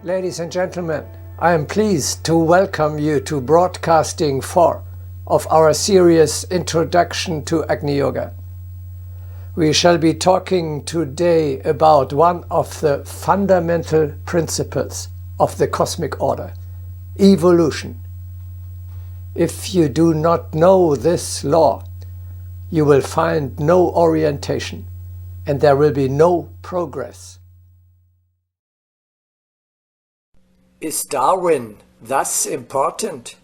Ladies and gentlemen, I am pleased to welcome you to broadcasting 4 of our series Introduction to Agni Yoga. We shall be talking today about one of the fundamental principles of the cosmic order, evolution. If you do not know this law, you will find no orientation and there will be no progress. Is Darwin thus important?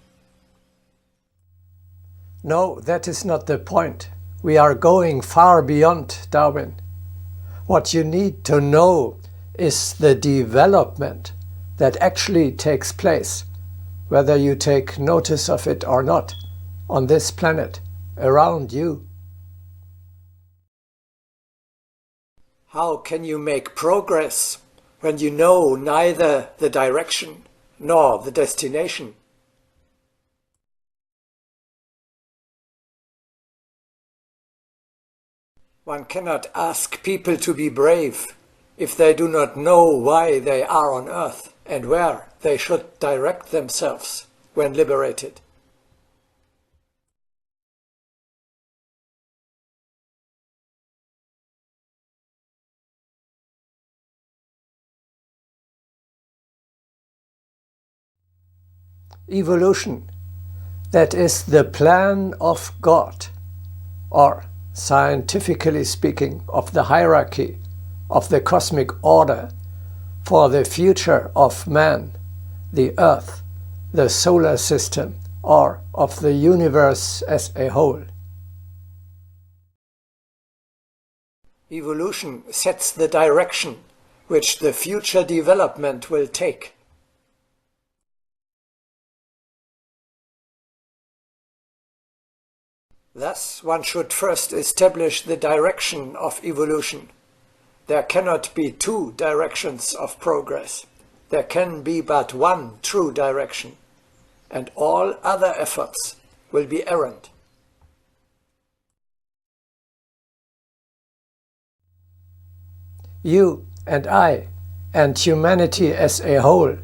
No, that is not the point. We are going far beyond Darwin. What you need to know is the development that actually takes place, whether you take notice of it or not, on this planet, around you. How can you make progress when you know neither the direction nor the destination? One cannot ask people to be brave if they do not know why they are on Earth and where they should direct themselves when liberated. Evolution, that is the plan of God, or scientifically speaking, of the hierarchy of the cosmic order for the future of man, the Earth, the solar system, or of the universe as a whole. Evolution sets the direction which the future development will take. Thus, one should first establish the direction of evolution. There cannot be two directions of progress. There can be but one true direction, and all other efforts will be errant. You and I, and humanity as a whole,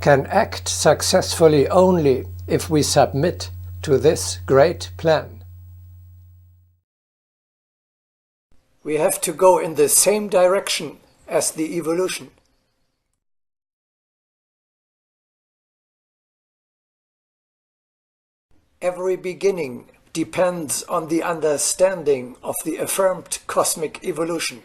can act successfully only if we submit to this great plan. We have to go in the same direction as the evolution. Every beginning depends on the understanding of the affirmed cosmic evolution.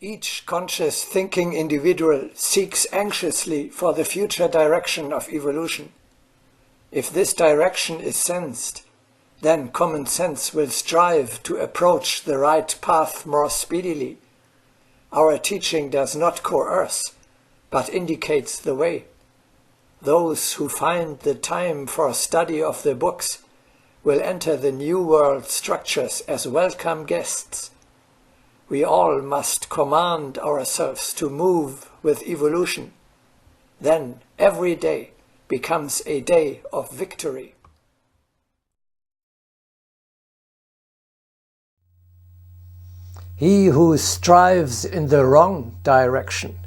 Each conscious thinking individual seeks anxiously for the future direction of evolution. If this direction is sensed, then common sense will strive to approach the right path more speedily. Our teaching does not coerce, but indicates the way. Those who find the time for study of the books will enter the new world structures as welcome guests. We all must command ourselves to move with evolution. Then every day becomes a day of victory. He who strives in the wrong direction,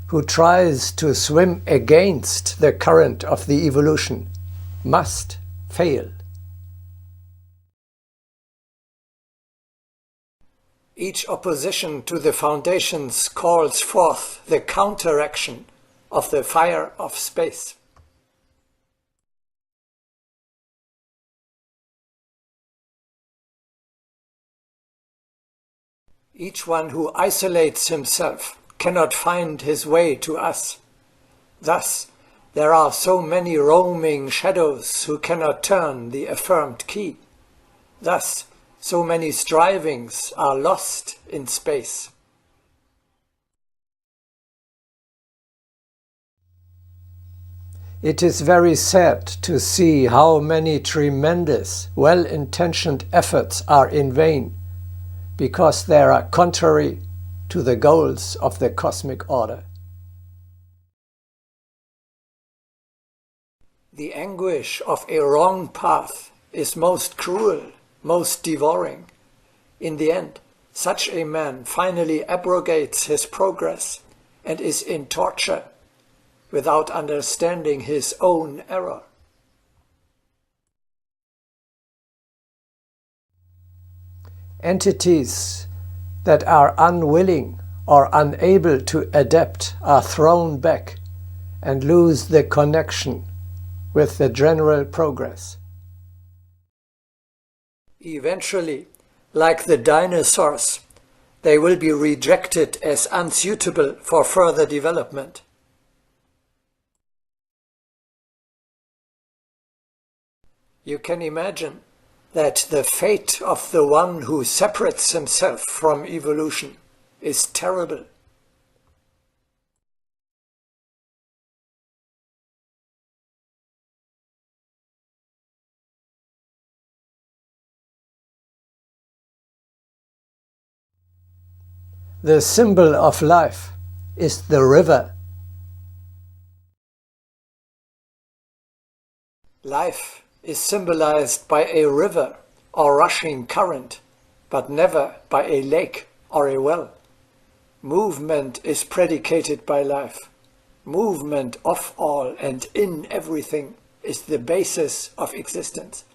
who tries to swim against the current of the evolution, must fail. Each opposition to the foundations calls forth the counteraction of the fire of space. Each one who isolates himself cannot find his way to us. Thus, there are so many roaming shadows who cannot turn the affirmed key. Thus, so many strivings are lost in space. It is very sad to see how many tremendous, well-intentioned efforts are in vain, because they are contrary to the goals of the cosmic order. The anguish of a wrong path is most cruel most devouring. In the end, such a man finally abrogates his progress and is in torture without understanding his own error. Entities that are unwilling or unable to adapt are thrown back and lose the connection with the general progress. Eventually, like the dinosaurs, they will be rejected as unsuitable for further development. You can imagine that the fate of the one who separates himself from evolution is terrible. The symbol of life is the river. Life is symbolized by a river or rushing current, but never by a lake or a well. Movement is predicated by life. Movement of all and in everything is the basis of existence.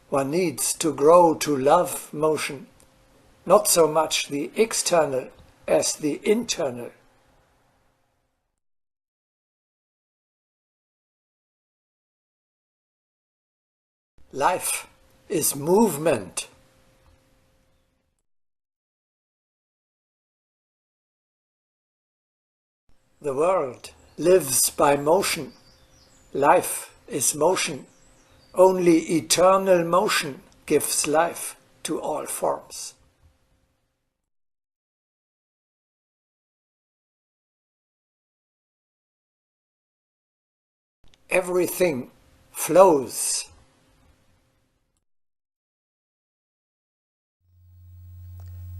One needs to grow to love motion, not so much the external as the internal. Life is movement. The world lives by motion. Life is motion. Only eternal motion gives life to all forms. Everything flows.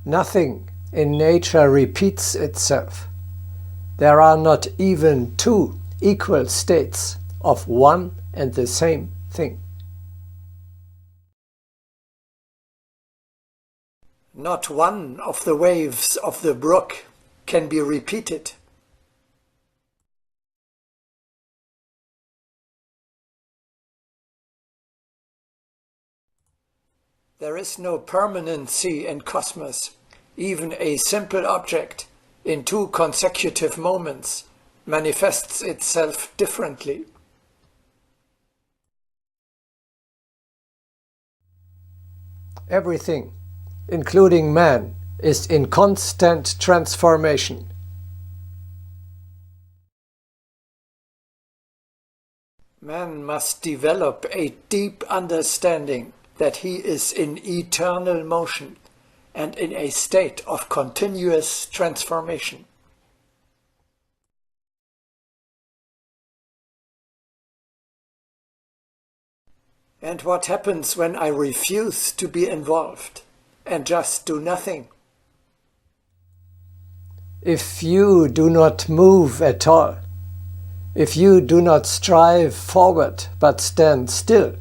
Nothing in nature repeats itself. There are not even two equal states of one and the same thing. Not one of the waves of the brook can be repeated. There is no permanency in cosmos. Even a simple object in two consecutive moments manifests itself differently. Everything, including man, is in constant transformation. Man must develop a deep understanding that he is in eternal motion and in a state of continuous transformation. And what happens when I refuse to be involved and just do nothing? If you do not move at all, if you do not strive forward but stand still,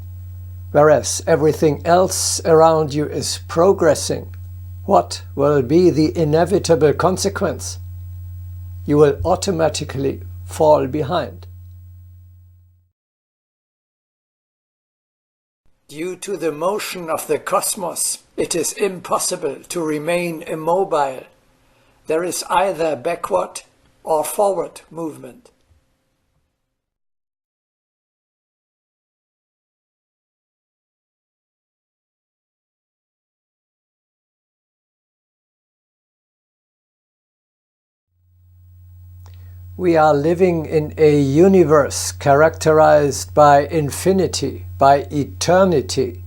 whereas everything else around you is progressing, what will be the inevitable consequence? You will automatically fall behind. Due to the motion of the cosmos, it is impossible to remain immobile. There is either backward or forward movement. We are living in a universe characterized by infinity, by eternity.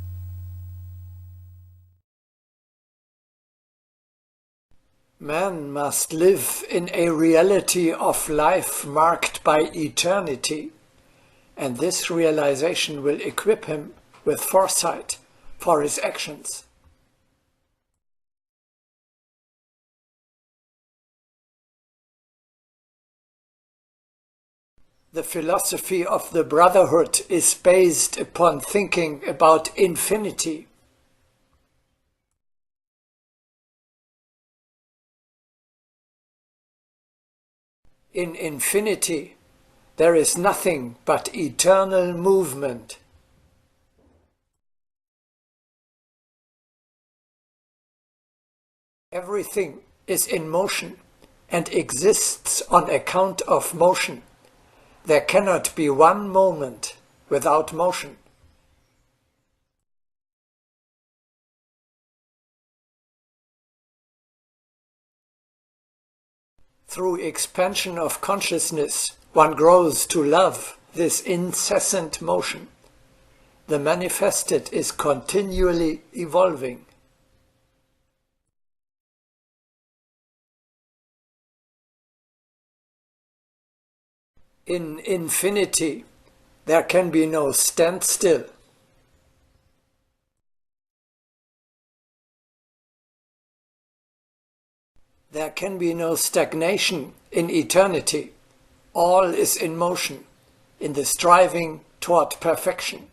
Man must live in a reality of life marked by eternity, and this realization will equip him with foresight for his actions. The philosophy of the Brotherhood is based upon thinking about infinity. In infinity, there is nothing but eternal movement. Everything is in motion and exists on account of motion. There cannot be one moment without motion. Through expansion of consciousness, one grows to love this incessant motion. The manifested is continually evolving. In infinity, there can be no standstill. There can be no stagnation in eternity. All is in motion, in the striving toward perfection.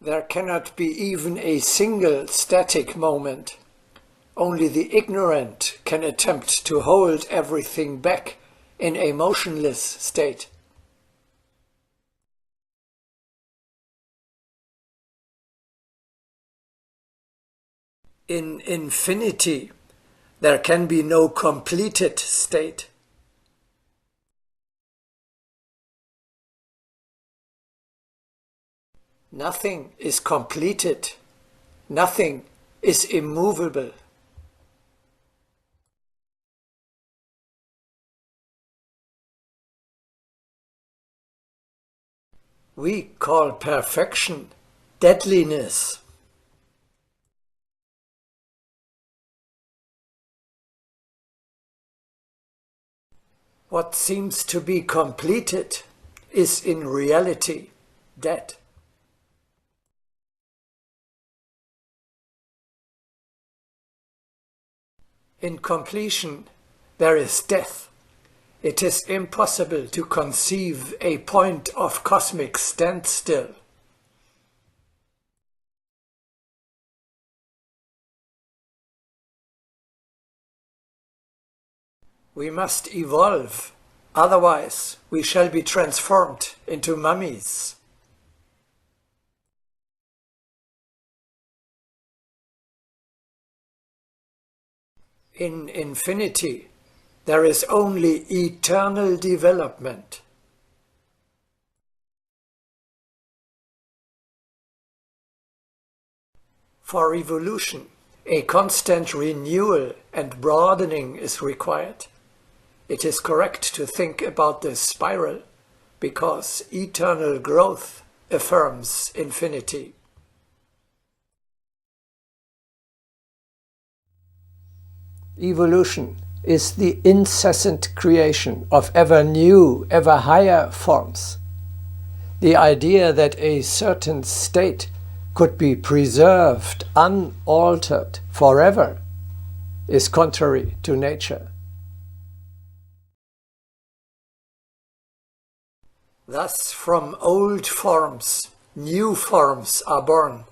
There cannot be even a single static moment. Only the ignorant can attempt to hold everything back in a motionless state. In infinity, there can be no completed state. Nothing is completed. Nothing is immovable. We call perfection deadliness. What seems to be completed is in reality dead. In completion, there is death. It is impossible to conceive a point of cosmic standstill. We must evolve, otherwise we shall be transformed into mummies. In infinity, there is only eternal development. For evolution, a constant renewal and broadening is required. It is correct to think about the spiral, because eternal growth affirms infinity. Evolution is the incessant creation of ever new, ever higher forms. The idea that a certain state could be preserved, unaltered, forever, is contrary to nature. Thus, from old forms, new forms are born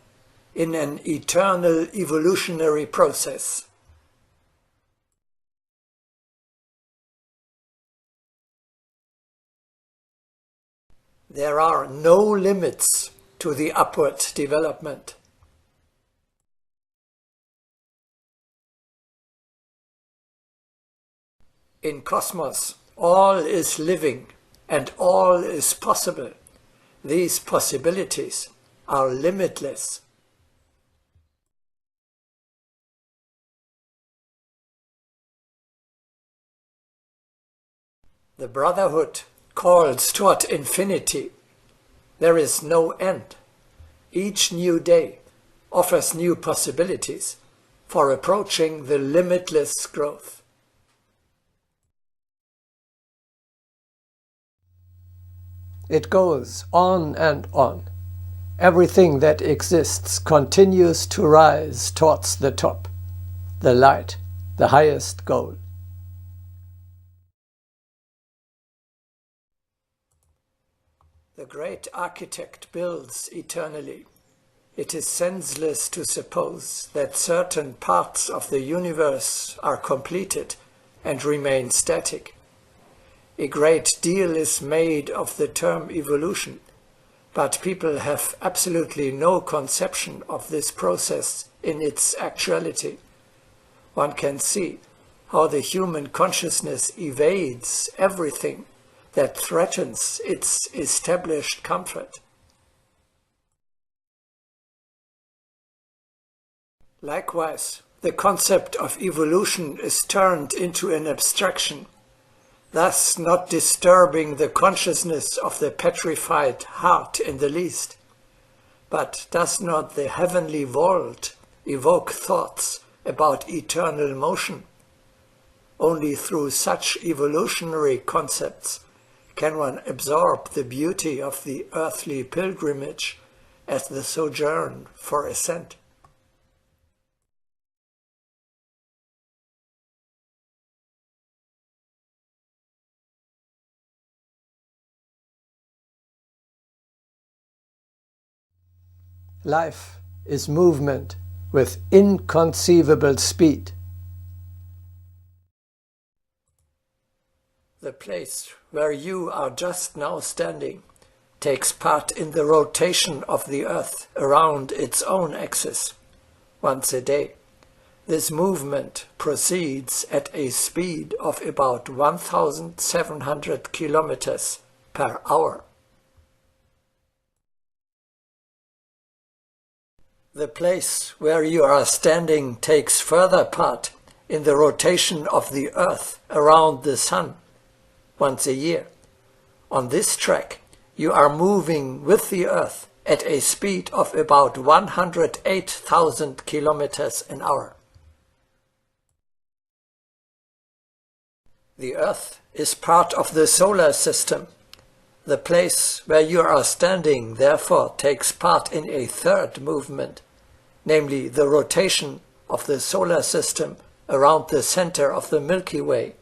in an eternal evolutionary process. There are no limits to the upward development. In cosmos, all is living and all is possible. These possibilities are limitless. The Brotherhood calls toward infinity. There is no end. Each new day offers new possibilities for approaching the limitless growth. It goes on and on. Everything that exists continues to rise towards the top, the light, the highest goal. The great architect builds eternally. It is senseless to suppose that certain parts of the universe are completed and remain static. A great deal is made of the term evolution, but people have absolutely no conception of this process in its actuality. One can see how the human consciousness evades everything that threatens its established comfort. Likewise, the concept of evolution is turned into an abstraction, thus not disturbing the consciousness of the petrified heart in the least. But does not the heavenly vault evoke thoughts about eternal motion? Only through such evolutionary concepts can one absorb the beauty of the earthly pilgrimage as the sojourn for ascent. Life is movement with inconceivable speed. The place where you are just now standing takes part in the rotation of the Earth around its own axis once a day. This movement proceeds at a speed of about 1,700 kilometers per hour. The place where you are standing takes further part in the rotation of the Earth around the Sun once a year. On this track, you are moving with the Earth at a speed of about 108,000 kilometers an hour. The Earth is part of the solar system. The place where you are standing, therefore, takes part in a third movement, namely the rotation of the solar system around the center of the Milky Way.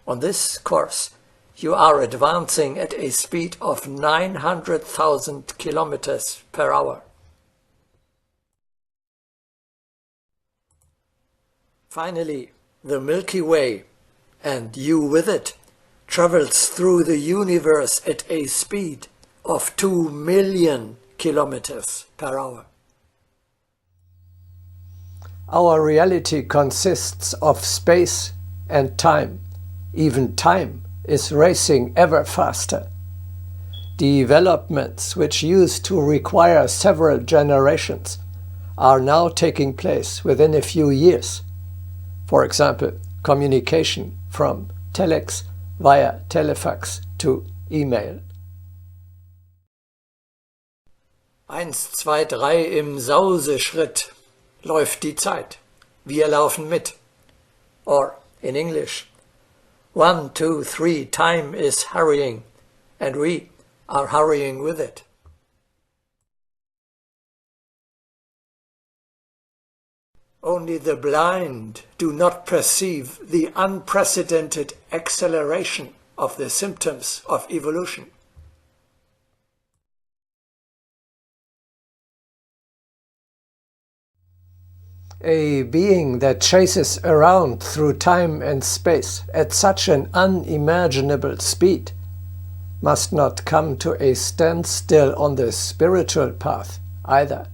On this course, you are advancing at a speed of 900,000 kilometers per hour. Finally, the Milky Way, and you with it, travels through the universe at a speed of 2 million kilometers per hour. Our reality consists of space and time. Even time is racing ever faster. Developments which used to require several generations are now taking place within a few years. For example, communication from telex via telefax to email. 1, 2, 3 im Sauseschritt läuft die Zeit. Wir laufen mit. Or, in English, 1, 2, 3, time is hurrying, and we are hurrying with it. Only the blind do not perceive the unprecedented acceleration of the symptoms of evolution. A being that chases around through time and space at such an unimaginable speed must not come to a standstill on the spiritual path either.